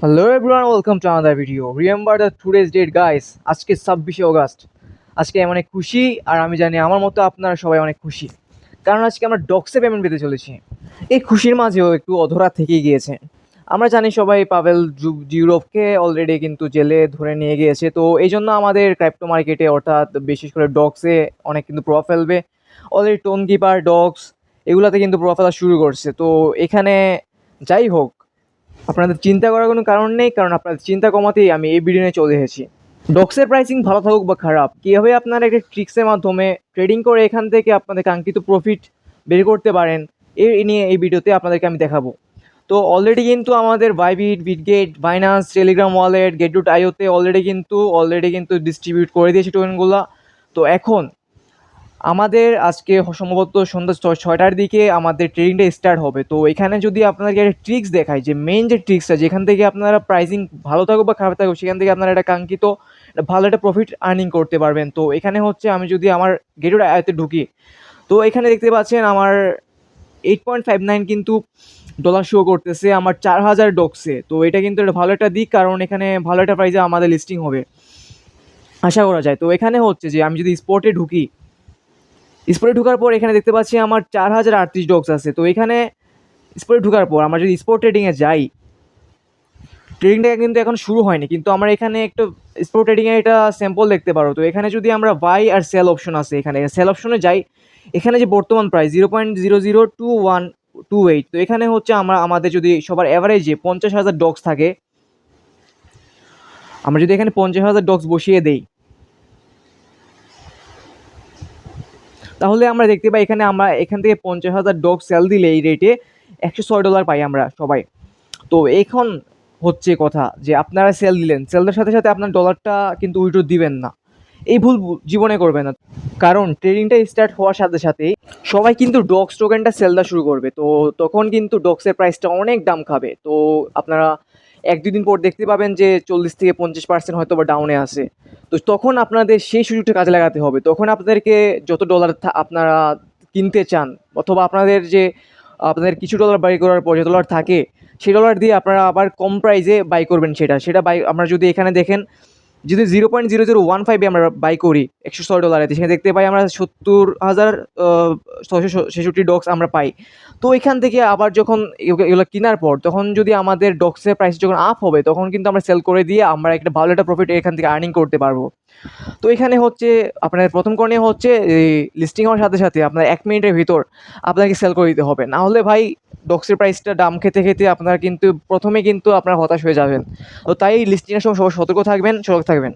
Hello everyone, welcome to another video. Remember the today's date guys. আজকে 26শে August. আজকে আমি অনেক খুশি, আর আমি জানি আমার মতো আপনারা সবাই অনেক খুশি, কারণ আজকে আমরা ডক্সে পেমেন্ট পেতে চলেছি। এই খুশির মাঝেও একটু অধরা থেকেই গিয়েছে। আমরা জানি সবাই পাভেল ইউরোপকে অলরেডি কিন্তু জেলে ধরে নিয়ে গিয়েছে, তো এই জন্য আমাদের ক্রিপ্টো মার্কেটে অর্থাৎ বিশেষ করে ডক্সে অনেক কিন্তু প্রভাব ফেলবে। অলরেডি টোন কিপার ডক্স এগুলাতে কিন্তু প্রভাব ফেলা শুরু করছে। তো এখানে যাই হোক, আপনাদের চিন্তা করার কোনো কারণ নেই, কারণ আপনাদের চিন্তা কমাতেই আমি এই ভিডিও নিয়ে চলে এসেছি। ডক্সের প্রাইসিং ভালো থাকুক বা খারাপ, কীভাবে আপনারা একটা ট্রিক্সের মাধ্যমে ট্রেডিং করে এখান থেকে আপনাদের কাঙ্ক্ষিত প্রফিট বের করতে পারেন, এই নিয়ে এই ভিডিওতে আপনাদেরকে আমি দেখাবো। তো অলরেডি কিন্তু আমাদের Bybit, Bitget, Binance, Telegram wallet, গেট.ioতে অলরেডি কিন্তু ডিস্ট্রিবিউট করে দিয়েছে টোকেনগুলো। তো এখন আমাদের আজকে সম্ভবত সন্ধ্যা 6টার দিকে আমাদের ট্রেডিংটা স্টার্ট হবে। তো এখানে যদি আপনাদেরকে একটা ট্রিক্স দেখাই, যে মেইন যে ট্রিক্সটা যেখান থেকে আপনারা প্রাইসিং ভালো থাকুক বা খারাপ থাকুক সেখান থেকে আপনারা একটা কাঙ্ক্ষিত ভালো একটা প্রফিট আর্নিং করতে পারবেন। তো এখানে হচ্ছে আমি যদি আমার গেটুর আয়তে ঢুকি, তো এখানে দেখতে পাচ্ছেন আমার 8.59 কিন্তু ডলার শো করতেছে আমার 4000 ডক্সে। তো এটা কিন্তু একটা ভালো একটা দিক, কারণ এখানে ভালো একটা প্রাইসে আমাদের লিস্টিং হবে আশা করা যায়। তো এখানে হচ্ছে যে আমি যদি স্পটে ঢুকি, স্পোর্টে ঢোকার পর এখানে দেখতে পাচ্ছি আমার 4038 ডগস আছে। তো এখানে স্পোর্টে ঢোকার পর আমরা যদি স্পোর্ট ট্রেডিংয়ে যাই, ট্রেডিংটা কিন্তু এখন শুরু হয়নি, কিন্তু আমরা এখানে একটু স্পোর্ট ট্রেডিংয়ের এটা স্যাম্পল দেখতে পারো। তো এখানে যদি আমরা বাই আর সেল অপশন আছে, এখানে সেল অপশনে যাই, এখানে যে বর্তমান প্রাইস 0.002128। তো এখানে হচ্ছে আমাদের যদি সবার অ্যাভারেজে 50,000 ডগস থাকে, আমরা যদি এখানে 50,000 ডগস বসিয়ে দেই, তাহলে আমরা দেখতে পাই এখানে আমরা এখান থেকে 50,000 ডগ সেল দিলে এই রেটে $106 পাই আমরা সবাই। তো এখন হচ্ছে কথা যে আপনারা সেল দিলেন, সেলদের সাথে সাথে আপনার ডলারটা কিন্তু উইথড্র দিবেন না। এই ভুল জীবনে করবেন না, কারণ ট্রেডিংটা স্টার্ট হওয়ার সাথে সাথেই সবাই কিন্তু ডক্স টোকেনটা সেল দেওয়া শুরু করবে। তো তখন কিন্তু ডক্সের প্রাইসটা অনেক দাম খাবে। তো আপনারা 1-2 দিন পর দেখতে পাবেন যে 40-50% হয়তো বা ডাউনে আসে। তো তখন আপনাদের সেই সুযোগটা কাজে লাগাতে হবে। তখন আপনাদেরকে যত ডলার আপনারা কিনতে চান, অথবা আপনাদের কিছু ডলার বাই করার পর যে ডলার থাকে, সেই ডলার দিয়ে আপনারা আবার কম প্রাইসে বাই করবেন। সেটা বাই আমরা যদি এখানে দেখেন, যদি 0.0015 আমরা বাই করি $106, সেখানে দেখতে পাই আমরা 70,666 ডক্স আমরা পাই। তো এখান থেকে আবার যখন এগুলো কেনার পর, তখন যদি আমাদের ডক্সের প্রাইস যখন আপ হবে, তখন কিন্তু আমরা সেল করে দিয়ে আমরা একটা ভালো একটা প্রফিট এখান থেকে আর্নিং করতে পারবো। তো এখানে হচ্ছে আপনার প্রথম করণীয় হচ্ছে এই লিস্টিং হওয়ার সাথে সাথে আপনার 1 মিনিটের ভিতর আপনাকে সেল করে দিতে হবে, না হলে ভাই ডক্সের প্রাইসটা দাম খেতে খেতে আপনারা কিন্তু প্রথমে কিন্তু আপনারা হতাশ হয়ে যাবেন। তো তাই লিস্টিংয়ের সময় সবাই সতর্ক থাকবেন, সতর্ক থাকবেন।